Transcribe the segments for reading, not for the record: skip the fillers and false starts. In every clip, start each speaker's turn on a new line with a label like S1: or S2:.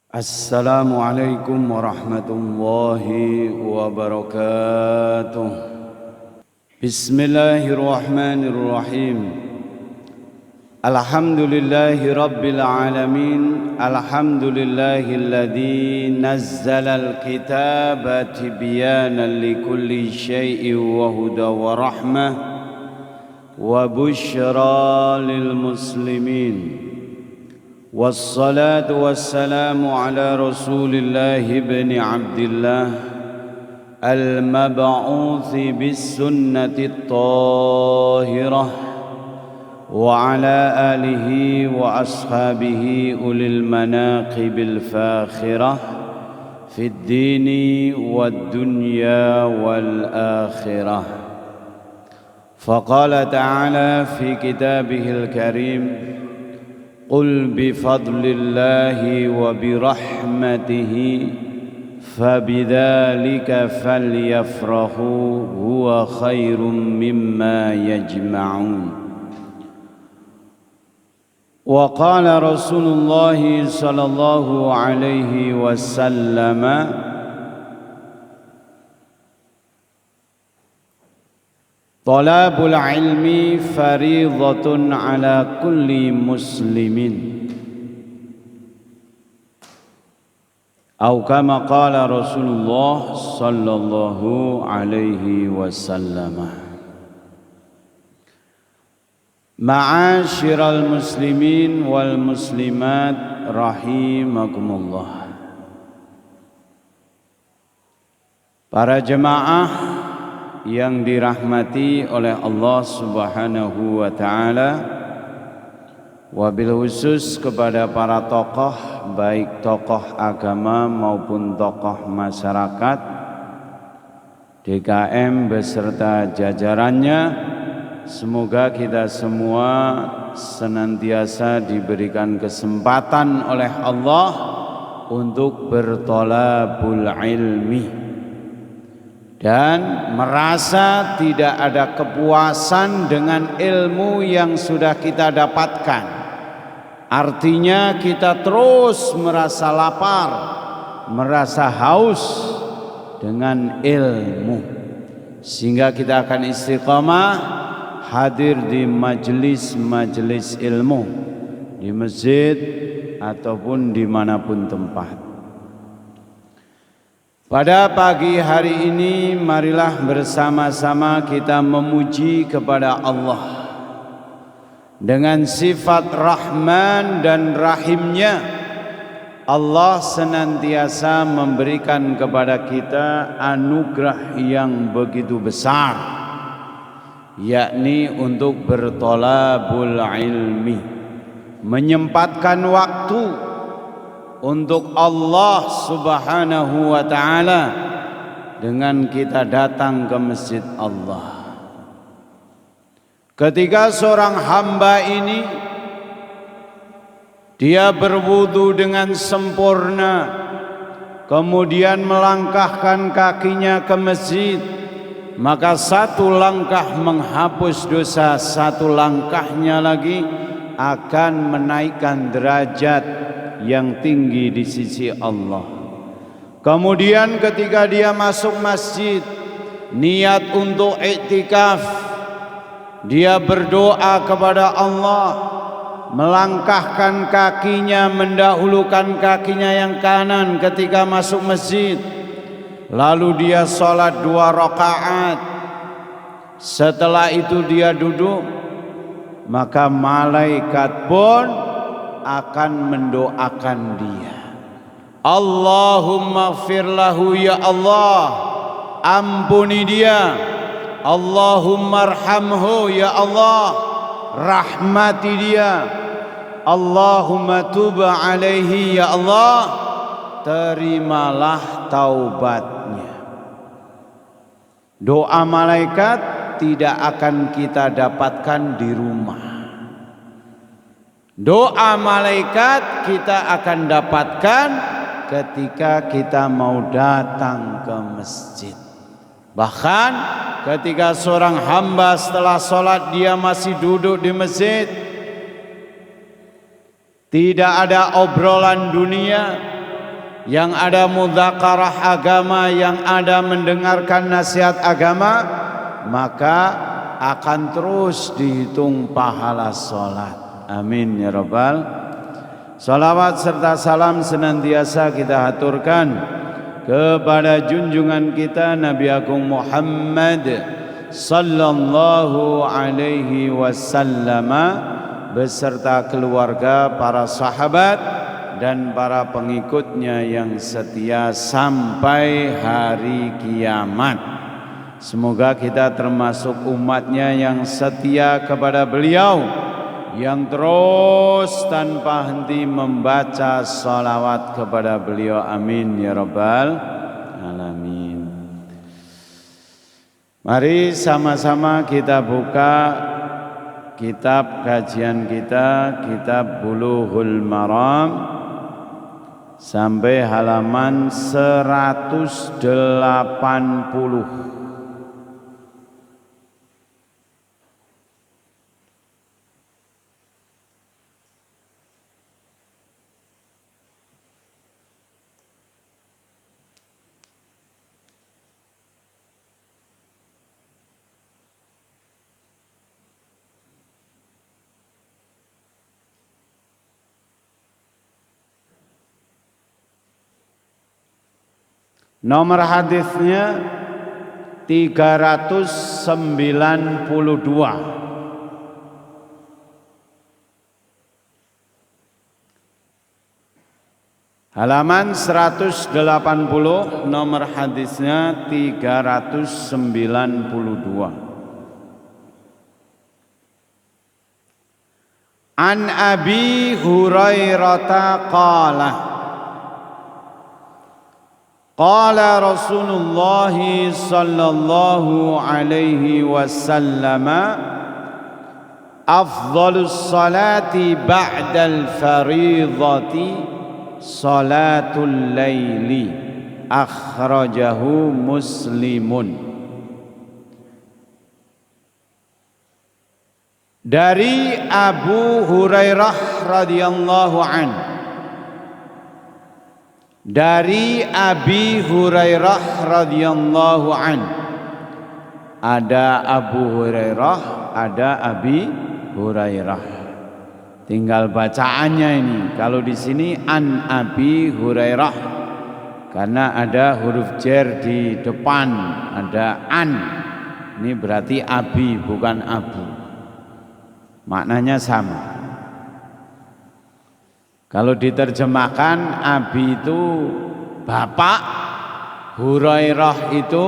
S1: Assalamualaikum warahmatullahi wabarakatuh. Bismillahirrahmanirrahim. Alhamdulillahi rabbil alamin. Alhamdulillahilladzi nazzalal kitaba tibyanan likulli syai'in wa huda wa rahmah wa busyra lil muslimin. والصلاة والسلام على رسول الله بن عبد الله المبعوث بالسنة الطاهرة وعلى آله وأصحابه أولي المناقب الفاخرة في الدين والدنيا والآخرة. فقال تعالى في كتابه الكريم: قل بفضل الله وبرحمته فبذلك فليفرحوا هو خير مما يجمعون. وقال رسول الله صلى الله عليه وسلم: Talabul ilmi faridatun ala kulli muslimin. Atau kama qala Rasulullah sallallahu alaihi wasallam. Ma'asyiral muslimin wal muslimat rahimakumullah. Para jemaah yang dirahmati oleh Allah Subhanahu wa taala, wabil khusus kepada para tokoh, baik tokoh agama maupun tokoh masyarakat, DKM beserta jajarannya, semoga kita semua senantiasa diberikan kesempatan oleh Allah untuk bertolabul ilmi dan merasa tidak ada kepuasan dengan ilmu yang sudah kita dapatkan. Artinya kita terus merasa lapar, merasa haus dengan ilmu, sehingga kita akan istiqamah hadir di majelis-majelis ilmu, di masjid ataupun dimanapun tempat. Pada pagi hari ini, marilah bersama-sama kita memuji kepada Allah dengan sifat Rahman dan Rahimnya. Allah senantiasa memberikan kepada kita anugerah yang begitu besar, yakni untuk bertolabul ilmi, menyempatkan waktu untuk Allah Subhanahu wa ta'ala dengan kita datang ke masjid Allah. Ketika seorang hamba ini dia berwudu dengan sempurna, kemudian melangkahkan kakinya ke masjid, maka satu langkah menghapus dosa, satu langkahnya lagi akan menaikkan derajat yang tinggi di sisi Allah. Kemudian ketika dia masuk masjid, niat untuk iktikaf, dia berdoa kepada Allah, melangkahkan kakinya, mendahulukan kakinya yang kanan ketika masuk masjid. Lalu dia sholat 2 rakaat. Setelah itu dia duduk, maka malaikat pun akan mendoakan dia. Allahumma ighfir lahu, ya Allah, ampuni dia. Allahumma arhamhu, ya Allah, rahmati dia. Allahumma tub alaihi, ya Allah, terimalah taubatnya. Doa malaikat tidak akan kita dapatkan di rumah. Doa malaikat kita akan dapatkan ketika kita mau datang ke masjid. Bahkan ketika seorang hamba setelah sholat dia masih duduk di masjid, tidak ada obrolan dunia, yang ada mudzakarah agama, yang ada mendengarkan nasihat agama, maka akan terus dihitung pahala sholat. Amin ya rabbal. Salawat serta salam senantiasa kita haturkan kepada junjungan kita Nabi Agung Muhammad sallallahu alaihi wasallam beserta keluarga, para sahabat dan para pengikutnya yang setia sampai hari kiamat. Semoga kita termasuk umatnya yang setia kepada beliau, yang terus tanpa henti membaca salawat kepada beliau. Amin ya rabbal alamin. Mari sama-sama kita buka kitab kajian kita, kitab Bulughul Maram, sampai halaman 180. Nomor hadisnya 392. Halaman 180, nomor hadisnya 392. An Abi Hurairah qala qala Rasulullah sallallahu alaihi wasallam afdhalus salati ba'dal fariidati salatul laili, akhrajahu Muslimun. Dari Abu Hurairah radhiyallahu anhu, dari Abi Hurairah radhiyallahu an. Ada Abu Hurairah, ada Abi Hurairah. Tinggal bacaannya ini. Kalau di sini an Abi Hurairah, karena ada huruf jar di depan, ada an. Ini berarti Abi bukan Abu. Maknanya sama. Kalau diterjemahkan, Abi itu bapak, Hurairah itu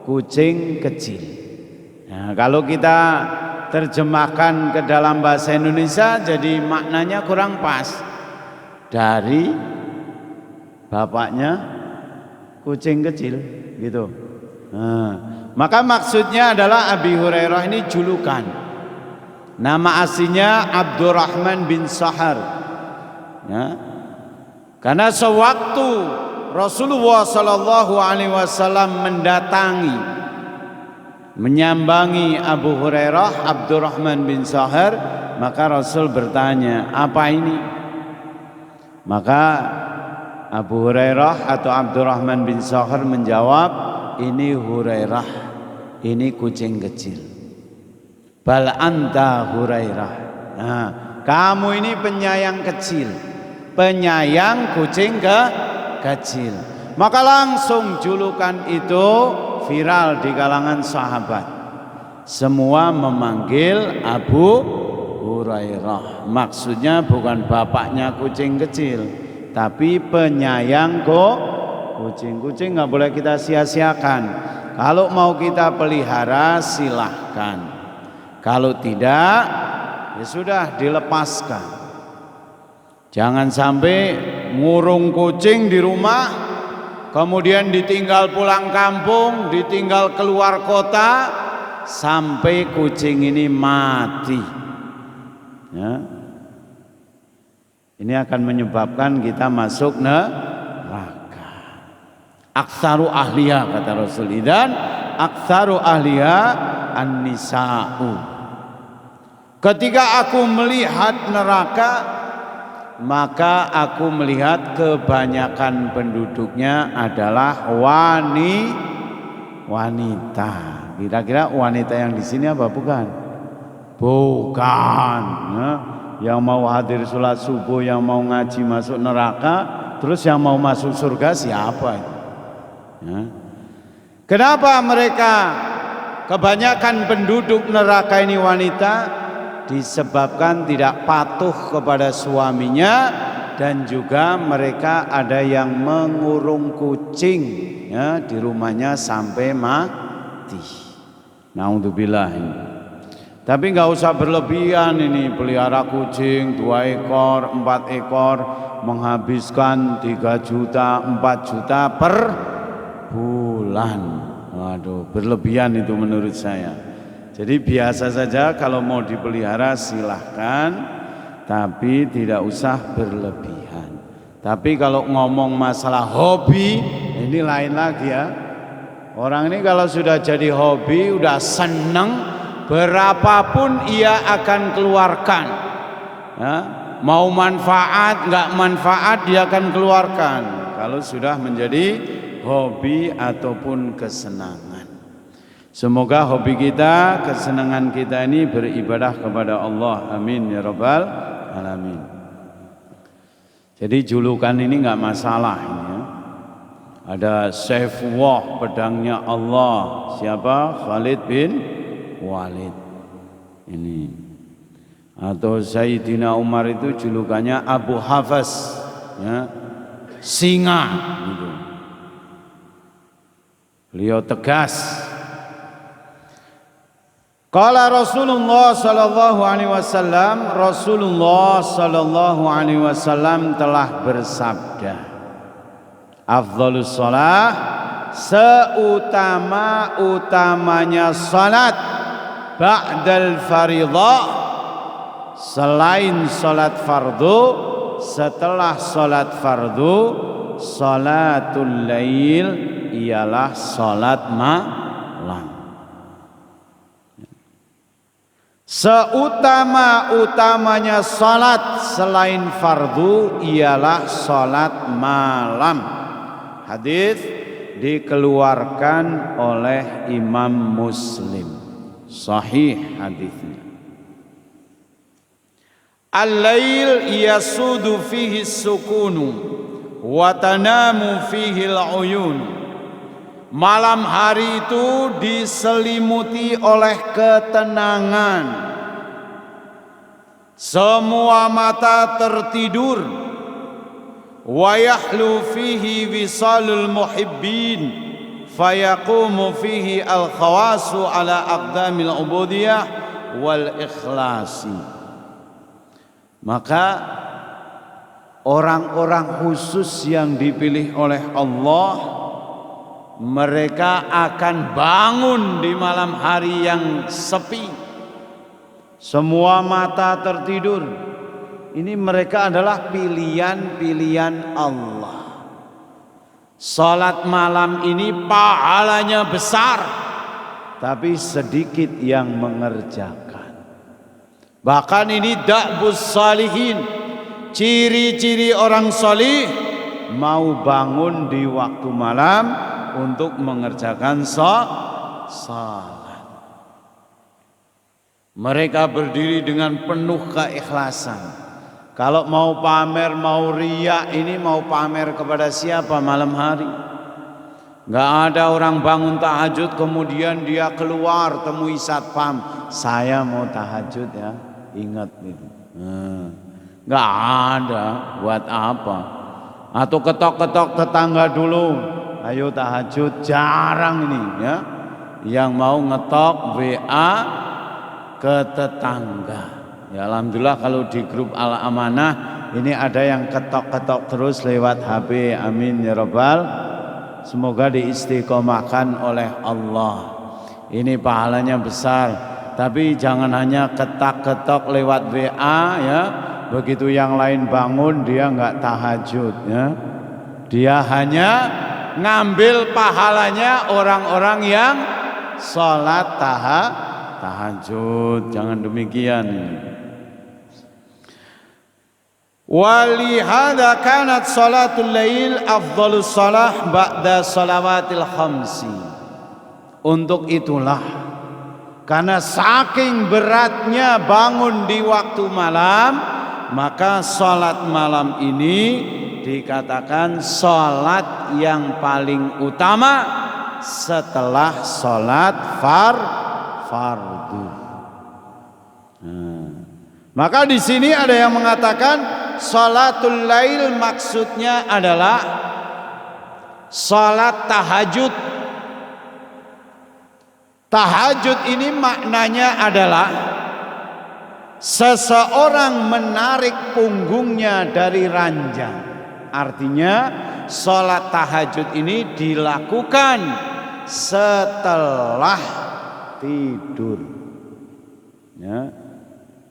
S1: kucing kecil. Nah, kalau kita terjemahkan ke dalam bahasa Indonesia, jadi maknanya kurang pas. Dari bapaknya kucing kecil, gitu. Nah, maka maksudnya adalah Abi Hurairah ini julukan. Nama aslinya Abdurrahman bin Sahar. Ya. Karena sewaktu Rasulullah sallallahu alaihi wasallam mendatangi, menyambangi Abu Hurairah, Abdurrahman bin Sahar, maka Rasul bertanya, apa ini? Maka Abu Hurairah atau Abdurrahman bin Sahar menjawab, ini Hurairah, ini kucing kecil. Bal anta Hurairah. Nah, kamu ini penyayang kecil, penyayang kucing kecil. Maka langsung julukan itu viral di kalangan sahabat. Semua memanggil Abu Hurairah. Maksudnya bukan bapaknya kucing kecil, tapi penyayang kucing. Kucing nggak boleh kita sia-siakan. Kalau mau kita pelihara silahkan. Kalau tidak, ya sudah, dilepaskan. Jangan sampai ngurung kucing di rumah, kemudian ditinggal pulang kampung, ditinggal keluar kota, sampai kucing ini mati. Ya. Ini akan menyebabkan kita masuk neraka. Aktsaru ahliya, kata Rasul, dan aktsaru ahliya an-nisa'u. Ketika aku melihat neraka, maka aku melihat kebanyakan penduduknya adalah wanita. Kira-kira wanita yang di sini apa bukan? Bukan. Ya. Yang mau hadir sholat subuh, yang mau ngaji masuk neraka, terus yang mau masuk surga siapa? Ya. Kenapa mereka kebanyakan penduduk neraka ini wanita? Disebabkan tidak patuh kepada suaminya, dan juga mereka ada yang mengurung kucing ya di rumahnya sampai mati. Naudzubillah. Tapi nggak usah berlebihan ini, pelihara kucing 2 ekor, 4 ekor, menghabiskan 3 juta, 4 juta per bulan. Waduh, berlebihan itu menurut saya. Jadi biasa saja, kalau mau dipelihara silahkan, tapi tidak usah berlebihan. Tapi kalau ngomong masalah hobi, ini lain lagi ya. Orang ini kalau sudah jadi hobi, udah seneng, berapapun ia akan keluarkan. Ya, mau manfaat, nggak manfaat dia akan keluarkan. Kalau sudah menjadi hobi ataupun kesenangan. Semoga hobi kita, kesenangan kita ini beribadah kepada Allah. Amin ya rabbal alamin. Jadi julukan ini nggak masalah ini ya. Ada Saifullah, pedangnya Allah. Siapa? Khalid bin Walid. Ini. Atau Sayyidina Umar itu julukannya Abu Hafs, ya. Singa gitu. Beliau tegas. Qala Rasulullah sallallahu alaihi wasallam, Rasulullah sallallahu alaihi wasallam telah bersabda, afdhalus shalah, seutama-utamanya salat ba'dal fardhah, selain salat fardu, setelah salat fardu, salatul lail, ialah salat malam. Seutama-utamanya salat selain fardu ialah salat malam. Hadis dikeluarkan oleh Imam Muslim. Sahih hadisnya. Al-lail yasudu fihi sukunu wa tanamu fihi al-uyun. Malam hari itu diselimuti oleh ketenangan. Semua mata tertidur. Wa yahlu fihi wisalul muhibbin, fayaqumu fihi al-khawasu ala aqdamil ubudiyah wal ikhlasi. Maka orang-orang khusus yang dipilih oleh Allah, mereka akan bangun di malam hari yang sepi. Semua mata tertidur. Ini mereka adalah pilihan-pilihan Allah. Salat malam ini pahalanya besar, tapi sedikit yang mengerjakan. Bahkan ini da'bus salihin, ciri-ciri orang salih, mau bangun di waktu malam untuk mengerjakan salat. Mereka berdiri dengan penuh keikhlasan. Kalau mau pamer, mau riya, ini mau pamer kepada siapa malam hari? Gak ada orang bangun tahajud kemudian dia keluar temui satpam, saya mau tahajud ya, ingat itu. Gak ada, buat apa? Atau ketok-ketok tetangga dulu, ayo tahajud, jarang ini ya. Yang mau ngetok WA ke tetangga. Ya alhamdulillah kalau di grup Al-Amanah ini ada yang ketok-ketok terus lewat HP. Amin ya rabbal. Semoga diistiqomahkan oleh Allah. Ini pahalanya besar. Tapi jangan hanya ketak-ketok lewat WA ya. Begitu yang lain bangun dia enggak tahajud ya. Dia hanya ngambil pahalanya orang-orang yang sholat tahajud. Jangan demikian. Walihada kanat salatul lail afdhalus salah ba'da salawatil khamsi. Untuk itulah, karena saking beratnya bangun di waktu malam, maka salat malam ini dikatakan salat yang paling utama setelah salat fardu. Maka di sini ada yang mengatakan salatul lail maksudnya adalah salat tahajud. Tahajud ini maknanya adalah seseorang menarik punggungnya dari ranjang. Artinya salat tahajud ini dilakukan setelah tidur. Ya.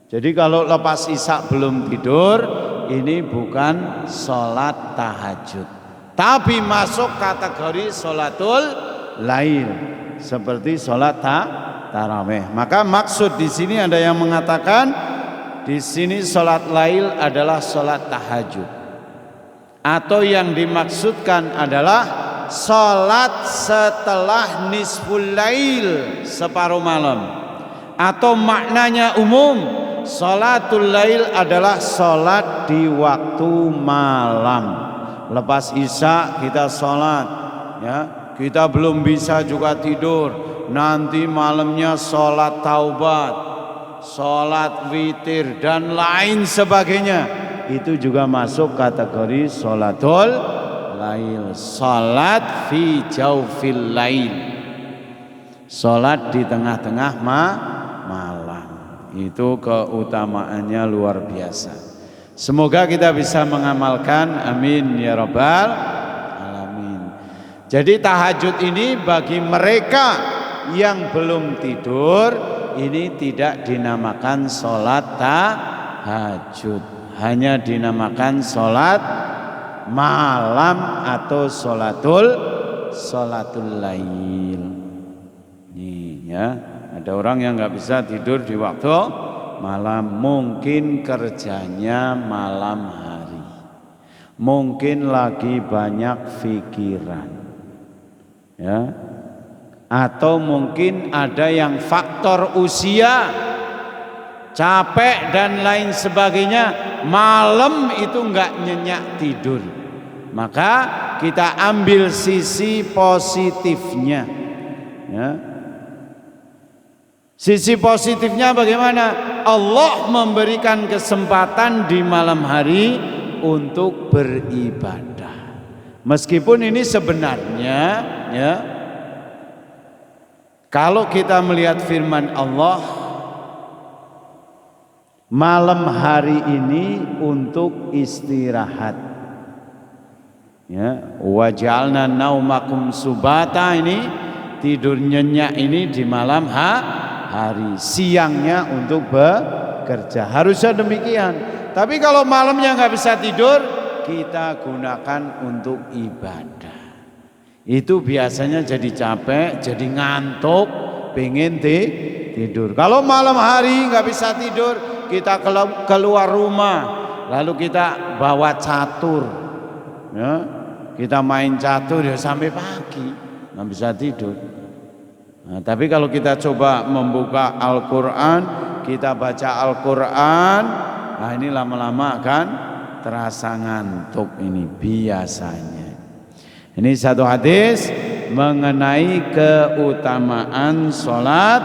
S1: Jadi kalau lepas isya belum tidur, ini bukan salat tahajud, tapi masuk kategori salatul lail, seperti salat tarawih. Maka maksud di sini ada yang mengatakan di sini salat lail adalah salat tahajud, atau yang dimaksudkan adalah salat setelah nisful lail, separuh malam, atau maknanya umum. Salatul lail adalah salat di waktu malam. Lepas isya kita salat, ya. Kita belum bisa juga tidur. Nanti malamnya salat taubat, salat witir dan lain sebagainya. Itu juga masuk kategori salatul lail. Salat fi jaufil lail. Salat di tengah-tengah malam. Itu keutamaannya luar biasa. Semoga kita bisa mengamalkan, amin ya rabbal alamin. Jadi tahajud ini bagi mereka yang belum tidur, ini tidak dinamakan sholat tahajud, hanya dinamakan sholat malam atau sholatul lail. Nih ya. Ada orang yang nggak bisa tidur di waktu malam, mungkin kerjanya malam hari, mungkin lagi banyak pikiran, ya, atau mungkin ada yang faktor usia, capek dan lain sebagainya, malam itu nggak nyenyak tidur. Maka kita ambil sisi positifnya, ya. Sisi positifnya bagaimana? Allah memberikan kesempatan di malam hari untuk beribadah. Meskipun ini sebenarnya, ya, kalau kita melihat firman Allah, malam hari ini untuk istirahat. Ya, waj'alna naumakum subata, ini tidur nyenyak ini di malam hari, siangnya untuk bekerja. Harusnya demikian. Tapi kalau malamnya nggak bisa tidur, kita gunakan untuk ibadah. Itu biasanya jadi capek, jadi ngantuk, pengen tidur. Kalau malam hari nggak bisa tidur, kita keluar rumah, lalu kita bawa catur, ya, kita main catur ya sampai pagi, nggak bisa tidur. Nah, tapi kalau kita coba membuka Al-Quran, kita baca Al-Quran, nah ini lama-lama kan terasa ngantuk ini biasanya. Ini satu hadis mengenai keutamaan sholat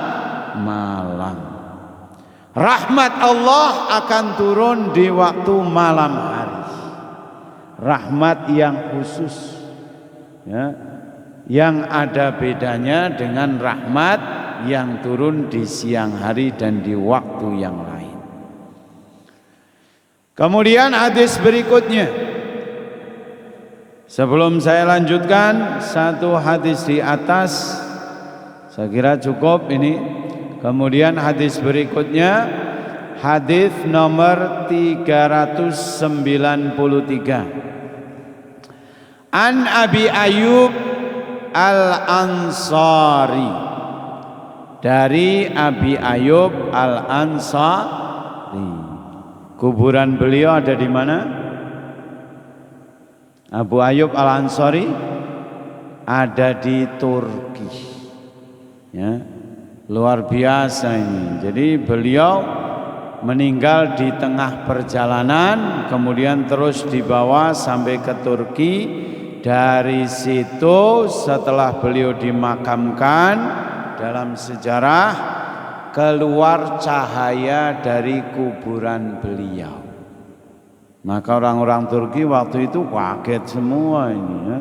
S1: malam. Rahmat Allah akan turun di waktu malam hari. Rahmat yang khusus, ya, yang ada bedanya dengan rahmat yang turun di siang hari dan di waktu yang lain. Kemudian hadis berikutnya, sebelum saya lanjutkan satu hadis di atas, saya kira cukup ini. Kemudian hadis berikutnya, hadis nomor 393. An Abi Ayyub Al-Ansari, dari Abi Ayyub Al-Ansari. Kuburan beliau ada di mana? Abu Ayyub Al-Ansari ada di Turki. Ya, luar biasa ini. Jadi beliau meninggal di tengah perjalanan, kemudian terus dibawa sampai ke Turki. Dari situ setelah beliau dimakamkan, dalam sejarah keluar cahaya dari kuburan beliau. Maka orang-orang Turki waktu itu kaget semua ini ya.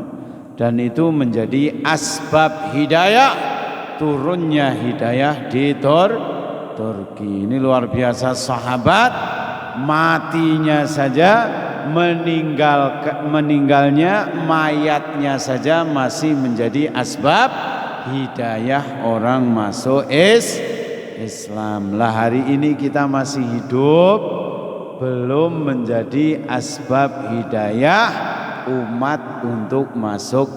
S1: Dan itu menjadi asbab hidayah, turunnya hidayah di Turki. Ini luar biasa, sahabat matinya saja, meninggalnya mayatnya saja masih menjadi asbab hidayah orang masuk Islam. Lah hari ini kita masih hidup, belum menjadi asbab hidayah umat untuk masuk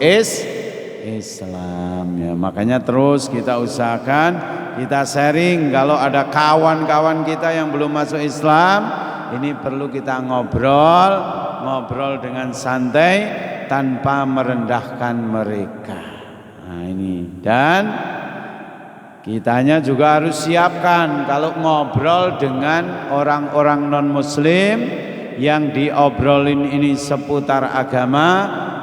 S1: Islam ya. Makanya terus kita usahakan, kita sharing. Kalau ada kawan-kawan kita yang belum masuk Islam, ini perlu kita ngobrol dengan santai tanpa merendahkan mereka. Nah ini, dan kitanya juga harus siapkan kalau ngobrol dengan orang-orang non-muslim yang diobrolin ini seputar agama,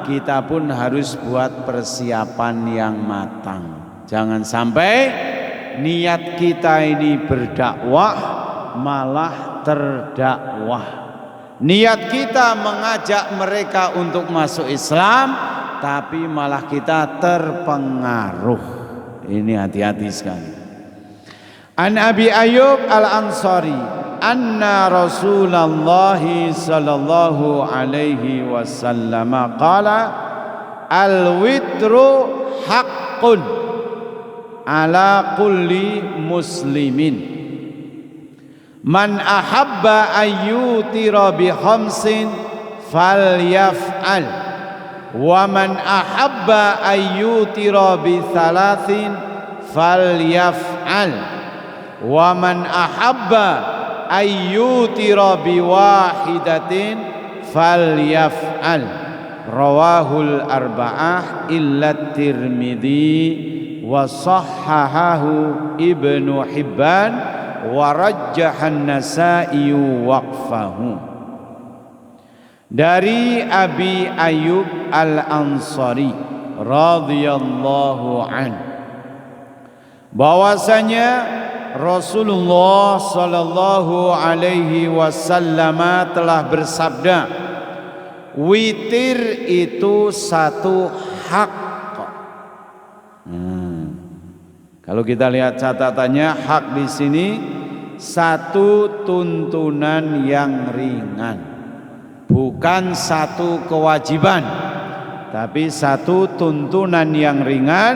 S1: kita pun harus buat persiapan yang matang. Jangan sampai niat kita ini berdakwah malah terdakwah. Niat kita mengajak mereka untuk masuk Islam, tapi malah kita terpengaruh. Ini hati-hati sekali. An Abi Ayyub Al-Ansari anna Rasulullah sallallahu alaihi wasallam qala al-witru haqqun ala kulli muslimin man ahabba ayyutira bi khamsin falyaf'al wa man ahabba ayyutira bi thalathin falyaf'al wa man ahabba ayyutira bi wahidatin falyaf'al. Rawahul arba'ah illa Tirmidzi wa sahhahahu Ibnu Hibban wa rajjahan Nasa'i waqfahu. Dari Abi Ayyub Al-Ansari radhiyallahu an, bahwasanya Rasulullah sallallahu alaihi wasallam telah bersabda, witir itu satu hak. Kalau kita lihat catatannya, hak di sini satu tuntunan yang ringan, bukan satu kewajiban, tapi satu tuntunan yang ringan,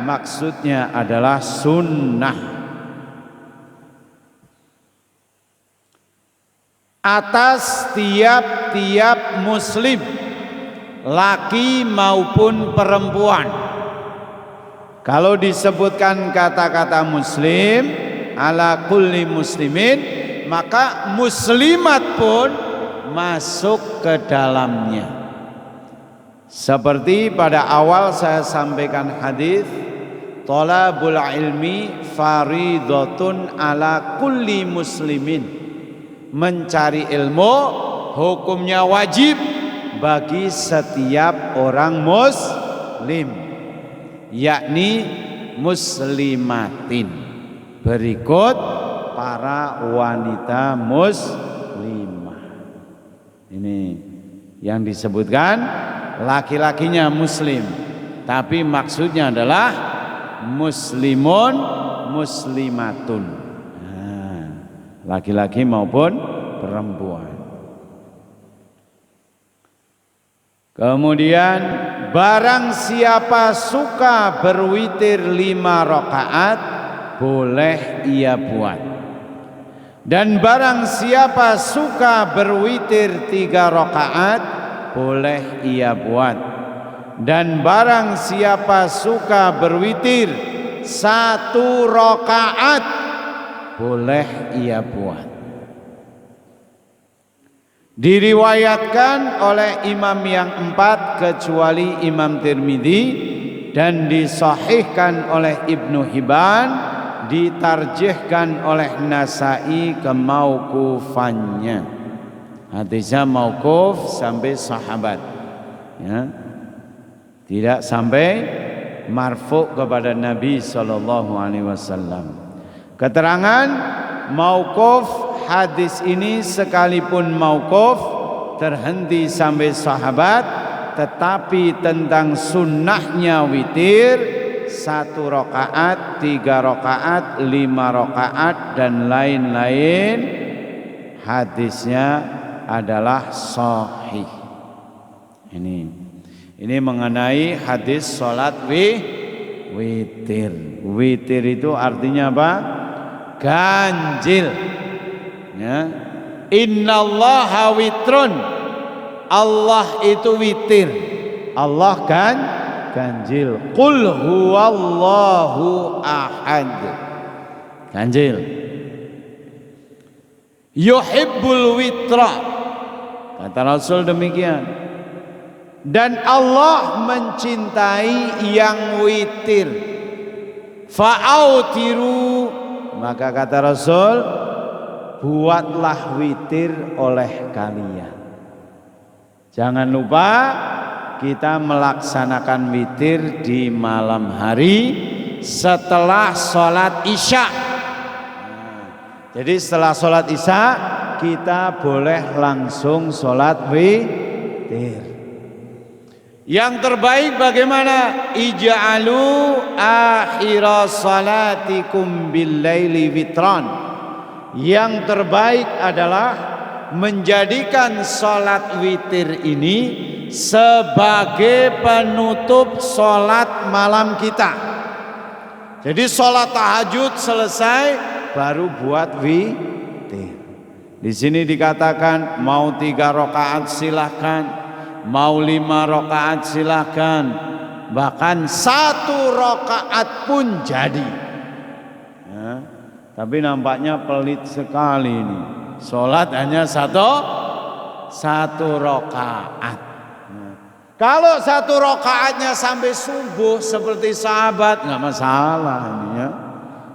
S1: maksudnya adalah sunnah. Atas tiap-tiap muslim, laki maupun perempuan. Kalau disebutkan kata-kata muslim, ala kulli muslimin, maka muslimat pun masuk ke dalamnya. Seperti pada awal saya sampaikan hadis, thalabul ilmi faridatun ala kulli muslimin. Mencari ilmu hukumnya wajib bagi setiap orang muslim, yakni muslimatin. Berikut para wanita muslimah. Ini yang disebutkan laki-lakinya muslim, tapi maksudnya adalah muslimun muslimatun, laki-laki maupun perempuan. Kemudian barang siapa suka berwitir 5 rakaat, boleh ia buat. Dan barang siapa suka berwitir 3 rakaat, boleh ia buat. Dan barang siapa suka berwitir 1 rakaat, boleh ia buat. Diriwayatkan oleh imam yang 4 kecuali Imam Tirmidzi dan disahihkan oleh Ibnu Hibban, ditarjihkan oleh Nasa'i kemauqufannya. Hadisnya mauquf sampai sahabat, ya. Tidak sampai marfu kepada Nabi sallallahu alaihi wasallam. Keterangan mauquf, hadis ini sekalipun mauquf terhenti sampai sahabat, tetapi tentang sunnahnya witir 1 rakaat, 3 rakaat, 5 rakaat dan lain-lain, hadisnya adalah sahih. Ini mengenai hadis salat witir. Witir itu artinya apa? Ganjil. Ya. Innallaha witrun. Allah itu witir. Allah kan ganjil. Qul huwallahu ahad. Ganjil. Yuhibbul witra. Kata Rasul demikian. Dan Allah mencintai yang witir. Fa'autiru. Maka kata Rasul, buatlah witir oleh kalian. Jangan lupa kita melaksanakan witir di malam hari setelah sholat isya. Jadi setelah sholat isya kita boleh langsung sholat witir. Yang terbaik bagaimana? Ij'alu akhira salatikum bil-laili witran. Yang terbaik adalah menjadikan salat witir ini sebagai penutup salat malam kita. Jadi salat tahajud selesai baru buat witir. Di sini dikatakan mau 3 rakaat silahkan, mau 5 rakaat silahkan, bahkan 1 rakaat pun jadi. Ya. Tapi nampaknya pelit sekali ini. Sholat hanya satu rakaat. Nah, kalau 1 rakaatnya sampai subuh seperti sahabat nggak masalah ini ya.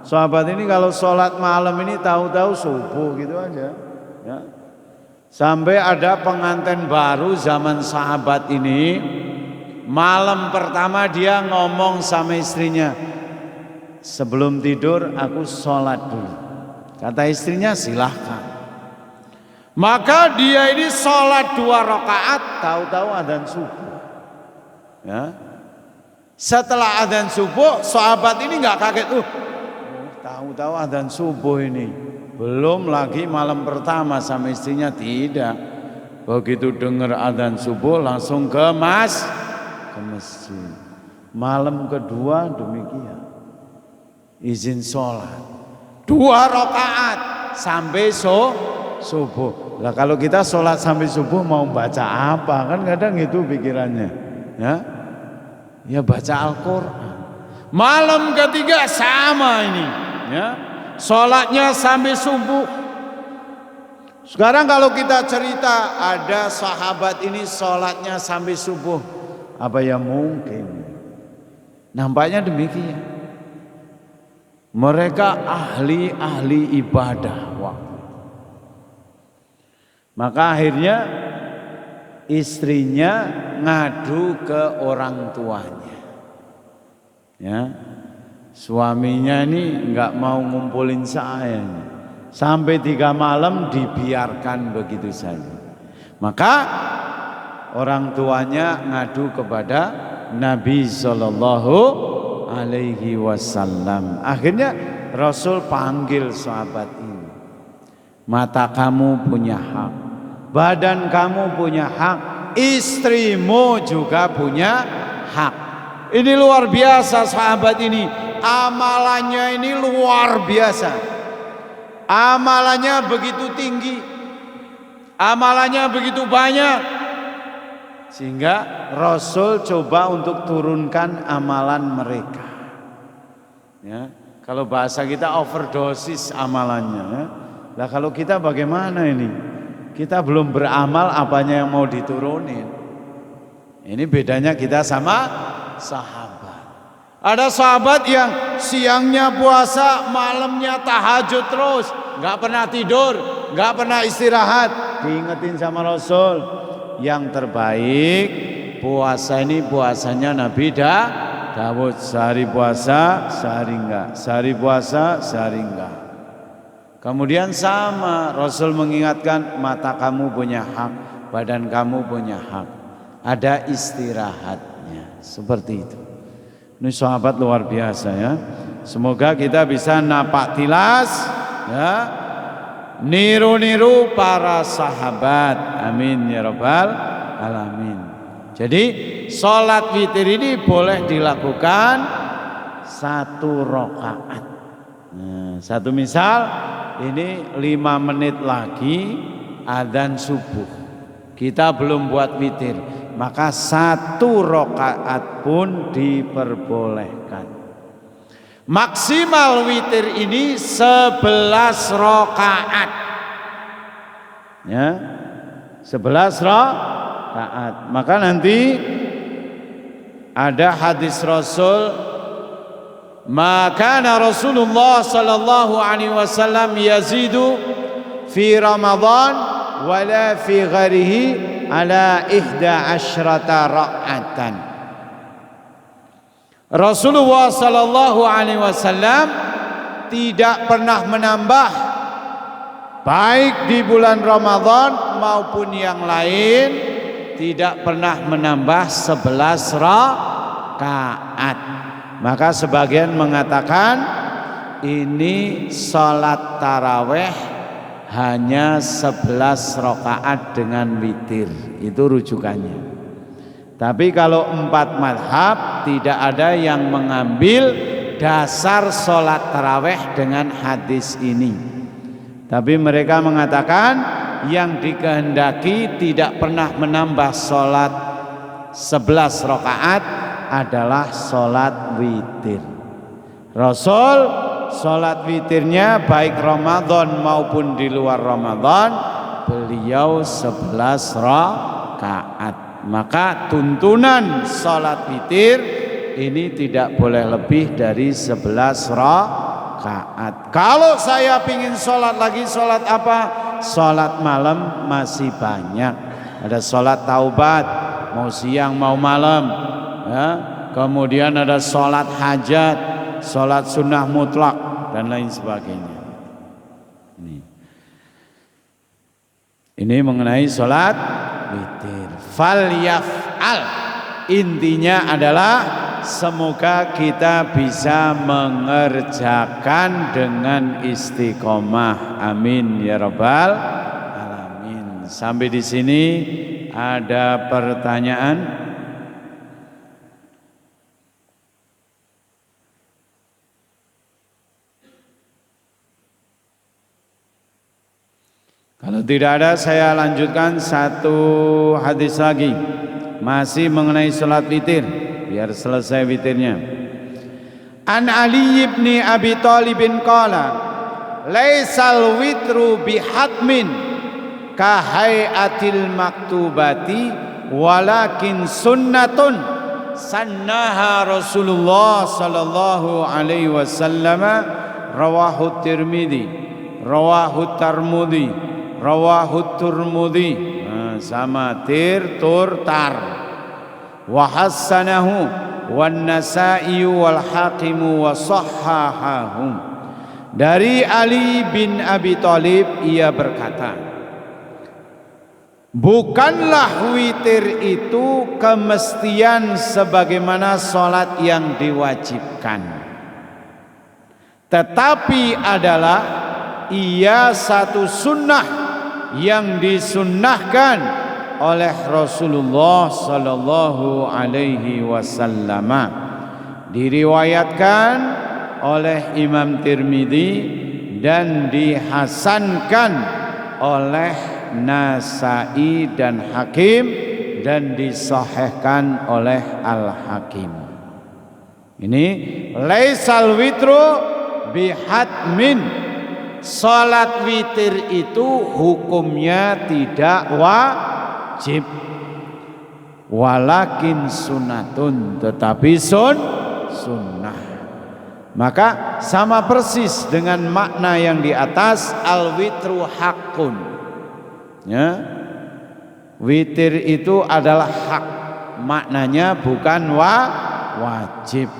S1: Sahabat ini kalau sholat malam ini tahu-tahu subuh gitu aja. Ya. Sampai ada pengantin baru zaman sahabat ini, malam pertama dia ngomong sama istrinya, sebelum tidur aku sholat dulu. Kata istrinya silahkan. Maka dia ini sholat 2 rakaat, tahu-tahu adzan subuh. Ya. Setelah adzan subuh, sahabat ini nggak kaget, tahu-tahu adzan subuh ini. Belum lagi malam pertama sama istrinya, tidak. Begitu dengar adzan subuh langsung ke masjid. Malam kedua demikian. Izin sholat 2 rakaat sampai subuh. Lah kalau kita sholat sampai subuh mau baca apa? Kan kadang itu pikirannya. Ya baca Al-Quran. Malam ketiga sama ini. Ya, sholatnya sampai subuh. Sekarang kalau kita cerita ada sahabat ini sholatnya sampai subuh, apa yang mungkin? Nampaknya demikian. Mereka ahli ibadah waktu. Maka akhirnya istrinya ngadu ke orang tuanya. Ya, suaminya ini nggak mau ngumpulin saya. Sampai 3 malam dibiarkan begitu saja. Maka orang tuanya ngadu kepada Nabi Sallallahu Alaihi Wasallam. Akhirnya Rasul panggil sahabat ini. Mata kamu punya hak, badan kamu punya hak, istrimu juga punya hak. Ini luar biasa sahabat ini. Amalannya ini luar biasa. Amalannya begitu tinggi, amalannya begitu banyak, sehingga Rasul coba untuk turunkan amalan mereka. Ya, kalau bahasa kita overdosis amalannya. Ya. Nah kalau kita bagaimana ini? kita belum beramal apanya yang mau diturunin. Ini bedanya kita sama sahabat. Ada sahabat yang siangnya puasa, malamnya tahajud terus, nggak pernah tidur, nggak pernah istirahat. Diingetin sama Rasul, yang terbaik puasa ini puasanya Nabi Daud. Sehari puasa, sehari enggak. Sehari puasa, sehari enggak. Kemudian sama, Rasul mengingatkan, mata kamu punya hak, badan kamu punya hak. Ada istirahatnya, seperti itu. Ini sahabat luar biasa ya. Semoga kita bisa napak tilas ya, niru-niru para sahabat. Amin ya rabbal alamin. Jadi sholat witir ini boleh dilakukan 1 rakaat. Nah, satu misal ini 5 menit lagi adzan subuh. Kita belum buat witir, maka 1 rakaat pun diperbolehkan. Maksimal witir ini 11 rakaat. Ya. 11 rakaat. Maka nanti ada hadis Rasul, maka Rasulullah sallallahu alaihi wasallam yazidu fi Ramadan wala fi ghairihi ala 11 ra'atan. Rasulullah sallallahu alaihi wasallam tidak pernah menambah baik di bulan Ramadan maupun yang lain, tidak pernah menambah 11 rakaat. Maka sebagian mengatakan ini salat tarawih hanya 11 rakaat dengan witir, itu rujukannya. Tapi kalau 4 mazhab tidak ada yang mengambil dasar sholat tarawih dengan hadis ini. Tapi mereka mengatakan yang dikehendaki tidak pernah menambah sholat 11 rakaat adalah sholat witir. Rasul sholat witirnya baik Ramadan maupun di luar Ramadan beliau 11 rakaat. Maka tuntunan sholat witir ini tidak boleh lebih dari 11 rakaat. Kalau saya pingin sholat lagi, sholat apa? Sholat malam masih banyak. Ada sholat taubat, mau siang mau malam ya. Kemudian ada sholat hajat, sholat sunnah mutlak dan lain sebagainya. Ini mengenai sholat witir. Fal yaf'al, intinya adalah semoga kita bisa mengerjakan dengan istiqomah. Amin ya rabbal alamin. Sampai di sini ada pertanyaan? Kalau tidak ada, saya lanjutkan satu hadis lagi, masih mengenai salat witir, biar selesai witirnya. An Ali ibn Abi Thalib qala, laisal witru bihatmin kahaiatil maktubati walakin sunnatun sannaha Rasulullah sallallahu alaihi wasallam. Rawahu Tirmidzi, rawahu Tirmidzi, rawahu Tirmidzi, sama tur tar, wa hassanahu wan Nasa'i wal Hakim wa sahhahahu. Dari Ali bin Abi Thalib ia berkata, bukanlah witir itu kemestian sebagaimana salat yang diwajibkan, tetapi adalah ia satu sunnah yang disunnahkan oleh Rasulullah sallallahu alaihi wasallam. Diriwayatkan oleh Imam Tirmidzi dan dihasankan oleh Nasa'i dan Hakim dan disahihkan oleh Al-Hakim. Ini laisal witru bihatmin, Salat witir itu hukumnya tidak wajib, walakin sunnatun, tetapi sunnah. Maka sama persis dengan makna yang di atas, al witru hakun, ya. Witir itu adalah hak, maknanya bukan wajib,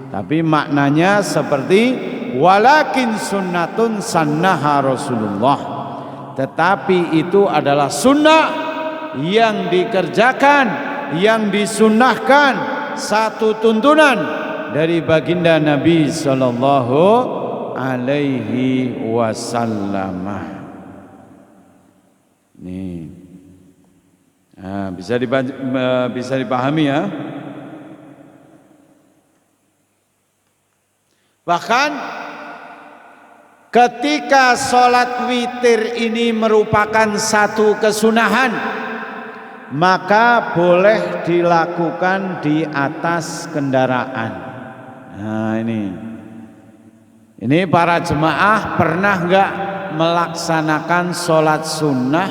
S1: tapi maknanya seperti walakin sunnatun sannaha Rasulullah, tetapi itu adalah sunnah yang dikerjakan, yang disunnahkan, satu tuntunan dari baginda Nabi sallallahu alaihi wasallam. Nih, nah, bisa dipahami ya. Bahkan ketika sholat witir ini merupakan satu kesunahan, maka boleh dilakukan di atas kendaraan. Nah, ini para jemaah pernah enggak melaksanakan sholat sunnah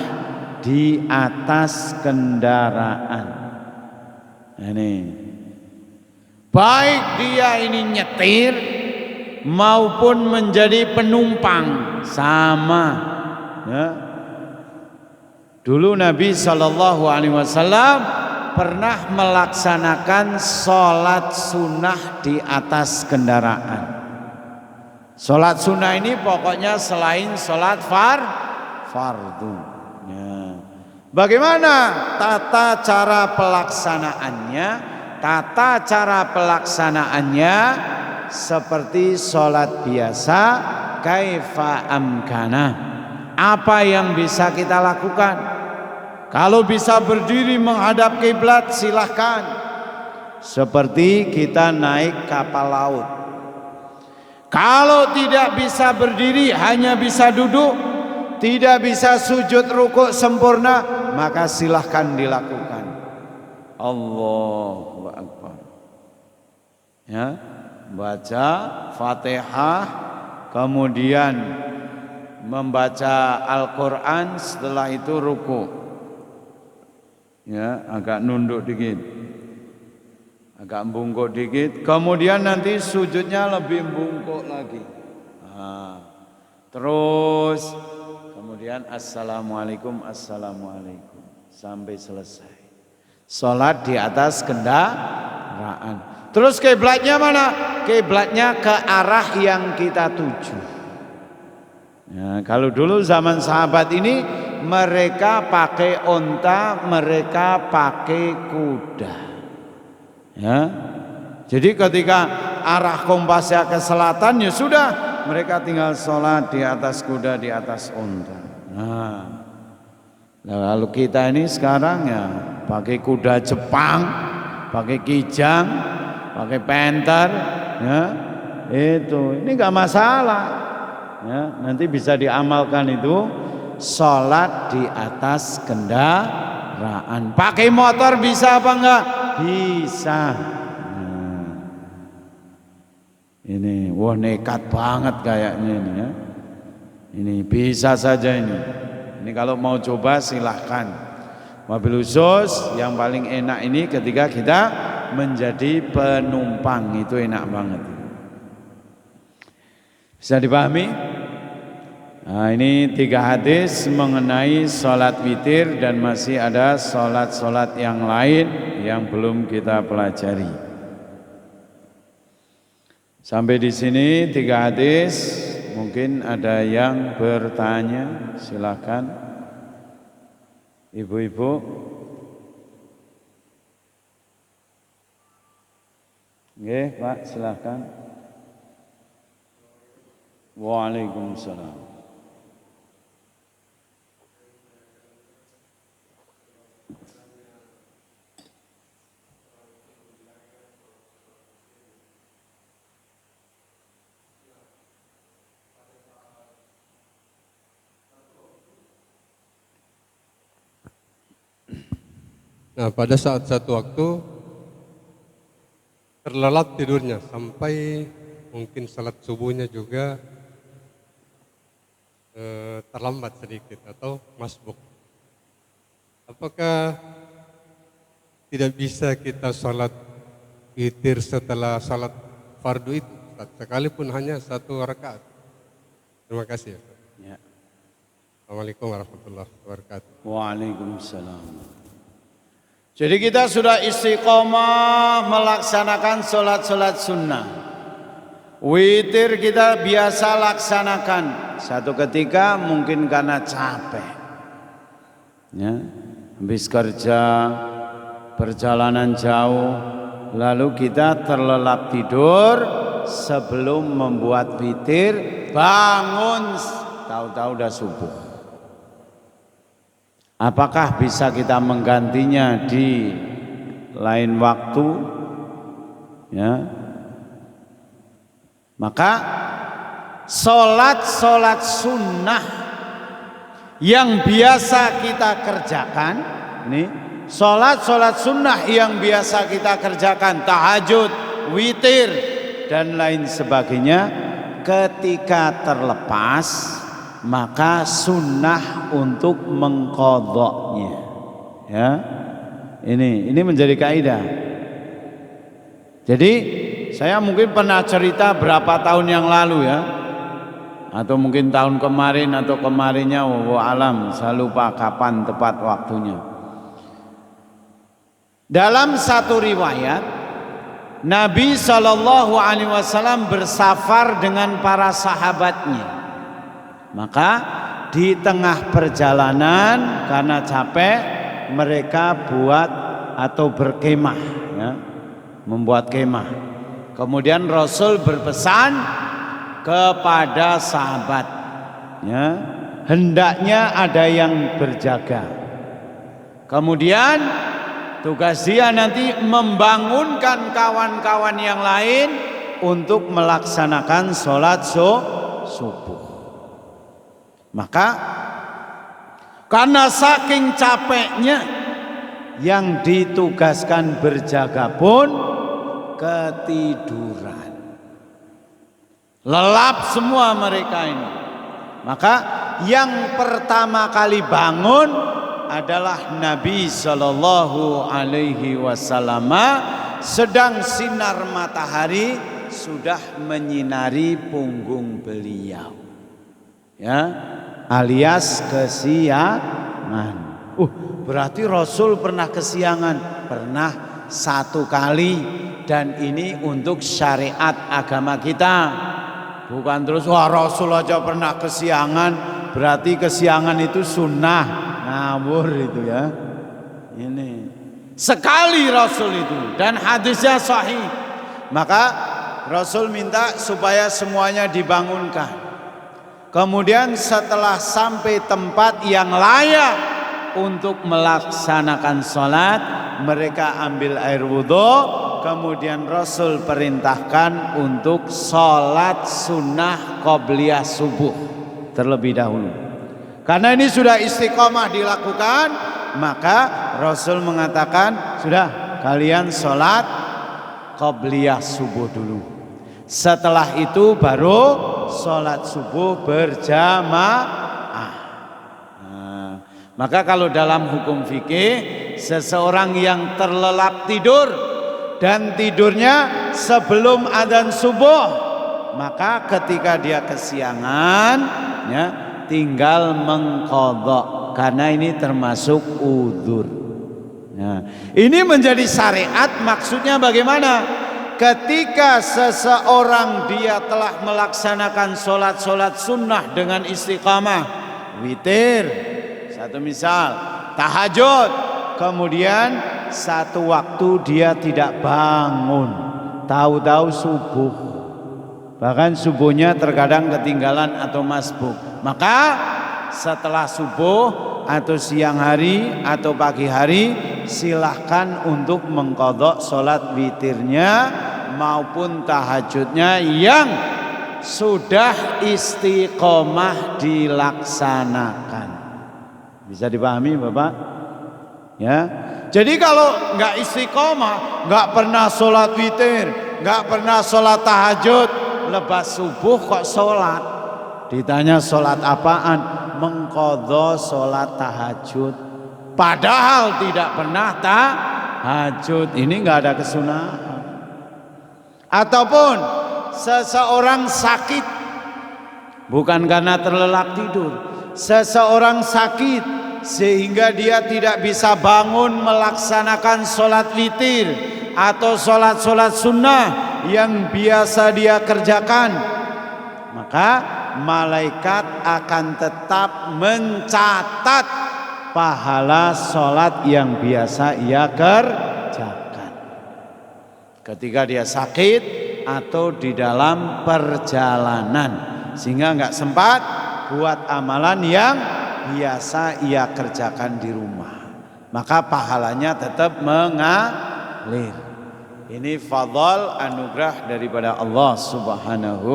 S1: di atas kendaraan? Ini baik dia ini nyetir maupun menjadi penumpang sama, ya. Dulu Nabi Shallallahu Alaihi Wasallam pernah melaksanakan sholat sunnah di atas kendaraan. Sholat sunnah ini pokoknya selain sholat fardu. Ya. Bagaimana tata cara pelaksanaannya? Tata cara pelaksanaannya seperti sholat biasa, kaifa amkana. Apa yang bisa kita lakukan? Kalau bisa berdiri menghadap kiblat silahkan. Seperti kita naik kapal laut. Kalau tidak bisa berdiri, hanya bisa duduk, tidak bisa sujud rukuk sempurna, maka silahkan dilakukan. Allahu Akbar. Ya, baca Fatihah, kemudian membaca Al-Quran, setelah itu rukuk. Ya, agak nunduk dikit, agak bungkuk dikit, kemudian nanti sujudnya lebih bungkuk lagi. Nah, terus kemudian assalamualaikum sampai selesai. Sholat di atas kendaraan. Terus kiblatnya mana? Kiblatnya ke arah yang kita tuju. Ya, kalau dulu zaman sahabat ini mereka pakai onta, mereka pakai kuda. Ya. Jadi ketika arah kompasnya ke selatan, ya sudah, mereka tinggal sholat di atas kuda, di atas onta. Nah, lalu kita ini sekarang ya pakai kuda Jepang, pakai kijang, pakai penter, ya itu, ini nggak masalah. Ya, nanti bisa diamalkan itu. Sholat di atas kendaraan. Pakai motor bisa apa enggak? Bisa. Nah, ini wah nekat banget kayaknya ini ya. Ini bisa saja ini. Ini kalau mau coba silahkan. Mobil khusus yang paling enak ini ketika kita menjadi penumpang, itu enak banget. Bisa dipahami? Nah, ini 3 hadis mengenai sholat witir, dan masih ada sholat-sholat yang lain yang belum kita pelajari. Sampai di sini 3 hadis. Mungkin ada yang bertanya, silakan. Ibu-ibu. Nggih, Pak, silakan. Waalaikumsalam.
S2: Nah, pada saat satu waktu terlelap tidurnya sampai mungkin salat subuhnya juga terlambat sedikit atau masbuk. Apakah tidak bisa kita sholat witir setelah sholat fardu itu, sekalipun hanya 1 rakaat? Terima kasih.
S1: Ya.
S2: Assalamualaikum warahmatullahi wabarakatuh.
S1: Waalaikumsalam. Jadi kita sudah istiqomah melaksanakan sholat-sholat sunnah. Witir kita biasa laksanakan. Satu ketika mungkin karena capek, ya, habis kerja, perjalanan jauh, lalu kita terlelap tidur sebelum membuat witir, bangun tahu-tahu udah subuh. Apakah bisa kita menggantinya di lain waktu? Ya. Maka sholat sunnah yang biasa kita kerjakan, nih, sholat sunnah yang biasa kita kerjakan, tahajud, witir, dan lain sebagainya, ketika terlepas, maka sunnah untuk mengqadha'nya. Ya, ini menjadi kaidah. Jadi saya mungkin pernah cerita berapa tahun yang lalu, ya, atau mungkin tahun kemarin atau kemarinnya, wallahu alam, saya lupa kapan tepat waktunya. Dalam satu riwayat, Nabi SAW bersafar dengan para sahabatnya. Maka di tengah perjalanan karena capek, mereka buat atau berkemah, ya, membuat kemah. Kemudian Rasul berpesan kepada sahabat, ya, hendaknya ada yang berjaga. Kemudian tugas dia nanti membangunkan kawan-kawan yang lain untuk melaksanakan sholat subuh. Maka karena saking capeknya, yang ditugaskan berjaga pun ketiduran, lelap semua mereka ini. Maka yang pertama kali bangun adalah Nabi Shallallahu Alaihi Wasallam. Sedang sinar matahari sudah menyinari punggung beliau, ya, alias kesiangan. Berarti Rasul pernah kesiangan? Pernah 1 kali, dan ini untuk syariat agama kita. Bukan terus, wah Rasul aja pernah kesiangan, berarti kesiangan itu sunnah. Ngawur itu, ya. Ini sekali Rasul itu, dan hadisnya sahih. Maka Rasul minta supaya semuanya dibangunkan. Kemudian setelah sampai tempat yang layak untuk melaksanakan sholat, mereka ambil air wudhu. Kemudian Rasul perintahkan untuk sholat sunnah qobliyah subuh terlebih dahulu. Karena ini sudah istiqomah dilakukan, maka Rasul mengatakan, sudah, kalian sholat qobliyah subuh dulu. Setelah itu baru sholat subuh berjamaah. Maka kalau dalam hukum fikih, seseorang yang terlelap tidur dan tidurnya sebelum adzan subuh, maka ketika dia kesiangan, ya, tinggal mengqadha, karena ini termasuk udzur. Nah, ini menjadi syariat. Maksudnya bagaimana? Ketika seseorang dia telah melaksanakan sholat sunnah dengan istiqamah, witir, satu misal, tahajud, kemudian satu waktu dia tidak bangun, tahu-tahu subuh, bahkan subuhnya terkadang ketinggalan atau masbuk, maka setelah subuh atau siang hari atau pagi hari, silahkan untuk mengqadha sholat witirnya maupun tahajudnya yang sudah istiqomah dilaksanakan. Bisa dipahami, Bapak? Ya. Jadi kalau nggak istiqomah, nggak pernah sholat witir, nggak pernah sholat tahajud, lepas subuh kok sholat, Ditanya sholat apaan? Mengqadha sholat tahajud. Padahal tidak pernah tahajud. Ini nggak ada kesunahan. Ataupun seseorang sakit, bukan karena terlelap tidur. Seseorang sakit sehingga dia tidak bisa bangun melaksanakan sholat witir atau sholat sunnah yang biasa dia kerjakan, maka malaikat akan tetap mencatat pahala sholat yang biasa ia kerjakan ketika dia sakit atau di dalam perjalanan, sehingga nggak sempat buat amalan yang biasa ia kerjakan di rumah, maka pahalanya tetap mengalir. Ini fadl anugerah daripada Allah Subhanahu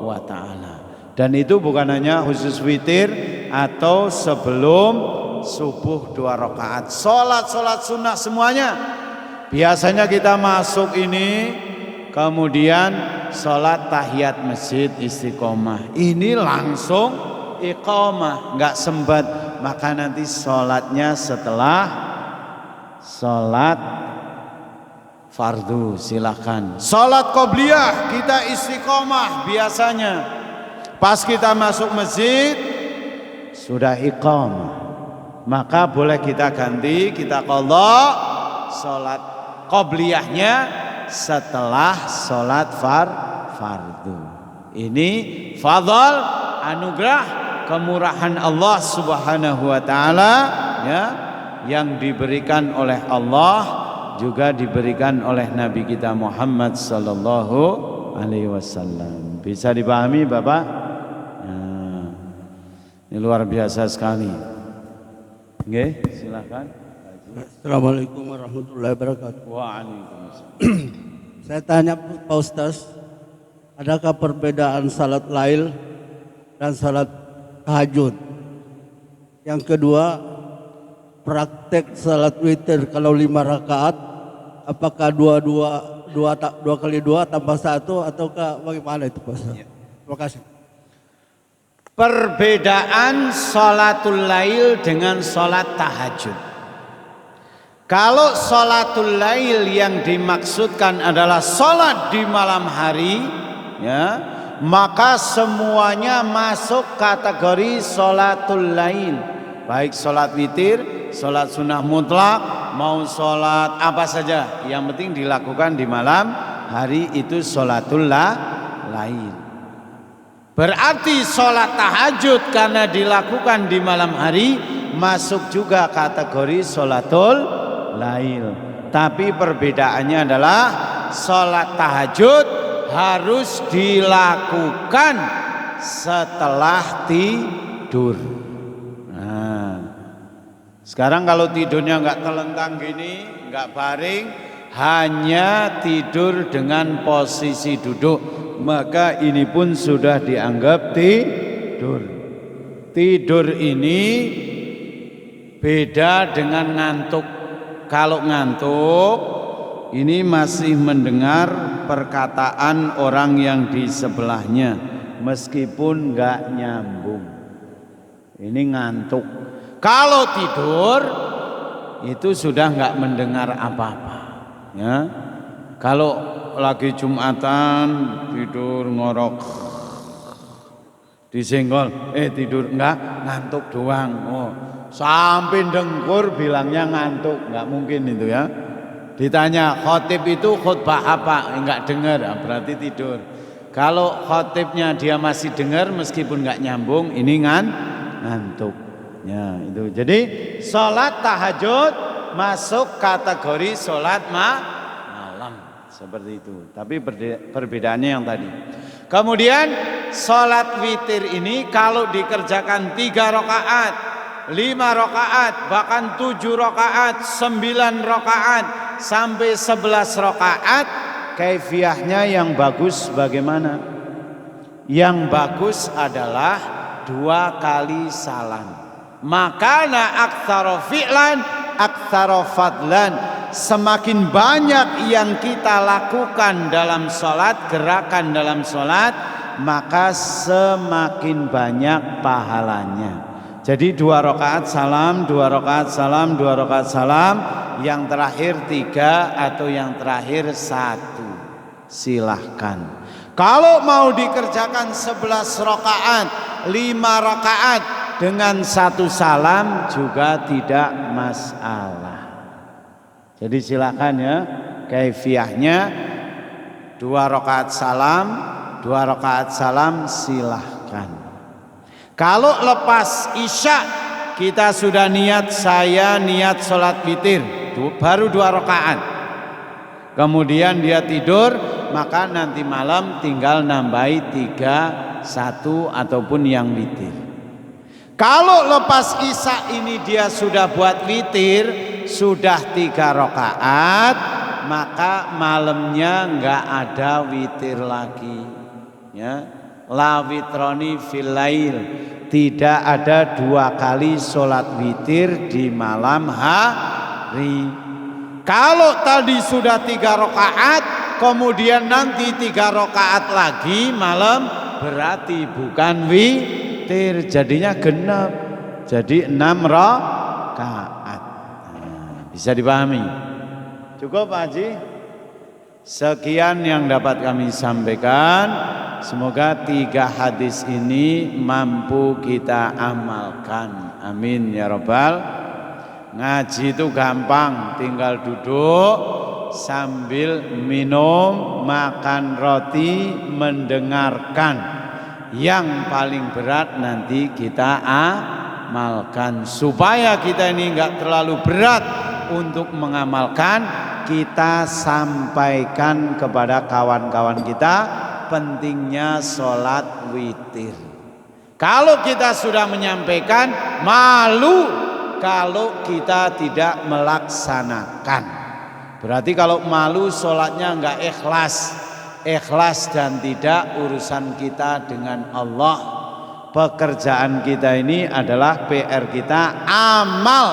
S1: wa ta'ala. Dan itu bukan hanya khusus witir atau sebelum subuh 2 rakaat. Sholat sunnah semuanya. Biasanya kita masuk ini, kemudian sholat tahiyat masjid istiqomah. Ini langsung iqamah, nggak sembat. Maka nanti sholatnya setelah sholat fardu, silakan. Sholat qobliyah kita istiqomah biasanya. Pas kita masuk masjid sudah iqamah, maka boleh kita ganti, kita qadha sholat qobliyahnya setelah sholat fardu. Ini fadl anugerah kemurahan Allah Subhanahu wa ta'ala, ya, yang diberikan oleh Allah, juga diberikan oleh Nabi kita Muhammad sallallahu alaihi wasallam. Bisa dipahami Bapak? Nah, ini luar biasa sekali. Oke, silakan.
S3: Assalamualaikum warahmatullahi wabarakatuh.
S1: Waalaikumsalam.
S3: Saya tanya Pak Ustaz, adakah perbedaan salat lail dan salat tahajud? Yang kedua, praktek salat witir kalau 5 rakaat, apakah dua kali dua tambah 1 ataukah bagaimana itu Pak Ustaz? Terima kasih.
S1: Perbedaan sholatul lail dengan sholat tahajud. Kalau sholatul lail yang dimaksudkan adalah sholat di malam hari, ya, maka semuanya masuk kategori sholatul lail. Baik sholat witir, sholat sunnah mutlak, mau sholat apa saja, yang penting dilakukan di malam hari itu sholatul lail. Berarti sholat tahajud karena dilakukan di malam hari masuk juga kategori sholatul lail. Tapi perbedaannya adalah sholat tahajud harus dilakukan setelah tidur. Nah, sekarang kalau tidurnya nggak telentang gini, nggak baring, hanya tidur dengan posisi duduk, maka ini pun sudah dianggap tidur. Tidur ini beda dengan ngantuk. Kalau ngantuk ini masih mendengar perkataan orang yang di sebelahnya meskipun nggak nyambung. Ini ngantuk. Kalau tidur itu sudah nggak mendengar apa-apa, ya. Kalau lagi Jumatan tidur ngorok, disenggol, tidur enggak, ngantuk doang. Oh, sampai dengkur bilangnya ngantuk, nggak mungkin itu ya. Ditanya khotib itu khutbah apa, enggak dengar, berarti tidur. Kalau khotibnya dia masih dengar meskipun nggak nyambung, ini ngantuk. Ya itu. Jadi sholat tahajud masuk kategori sholat malam seperti itu. Tapi perbedaannya yang tadi. Kemudian sholat witir ini kalau dikerjakan 3 rakaat, 5 rakaat, bahkan 7 rakaat, 9 rakaat sampai 11 rakaat, kaifiyahnya yang bagus bagaimana? Yang bagus adalah 2 kali salam. Makana aktsara fi'lan aktsara fadlan. Semakin banyak yang kita lakukan dalam sholat, gerakan dalam sholat, maka semakin banyak pahalanya. Jadi 2 rakaat salam, 2 rakaat salam, 2 rakaat salam, yang terakhir 3 atau yang terakhir 1. Silahkan. Kalau mau dikerjakan 11 rakaat, 5 rakaat dengan 1 salam juga tidak masalah. Jadi silakan ya, kaifiahnya 2 rakaat salam, 2 rakaat salam, silahkan. Kalau lepas isya kita sudah niat, saya niat sholat witir, baru 2 rakaat, kemudian dia tidur, maka nanti malam tinggal nambahi 3, 1 ataupun yang witir. Kalau lepas isya ini dia sudah buat witir, sudah 3 rakaat, maka malamnya enggak ada witir lagi, ya. La witroni fil lail, tidak ada 2 kali sholat witir di malam hari. Kalau tadi sudah 3 rakaat, kemudian nanti 3 rakaat lagi malam, berarti bukan witir, jadinya genap, jadi 6 rakaat. Bisa dipahami? Cukup Pak Haji? Sekian yang dapat kami sampaikan. Semoga 3 hadis ini mampu kita amalkan. Amin ya Rabbal. Ngaji itu gampang, tinggal duduk sambil minum, makan roti, mendengarkan. Yang paling berat nanti kita amalkan. Supaya kita ini enggak terlalu berat untuk mengamalkan, kita sampaikan kepada kawan-kawan kita pentingnya sholat witir. Kalau kita sudah menyampaikan, malu kalau kita tidak melaksanakan. Berarti kalau malu sholatnya enggak ikhlas. Ikhlas dan tidak urusan kita dengan Allah. Pekerjaan kita ini adalah PR kita amal,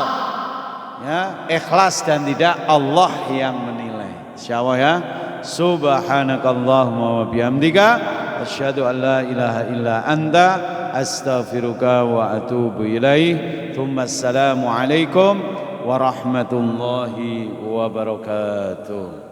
S1: ya, ikhlas dan tidak Allah yang menilai. Insyaallah ya. Subhanakallahumma wa bihamdika asyhadu an la ilaha illa anta astaghfiruka wa atubu ilaih. Assalamu alaikum warahmatullahi wabarakatuh.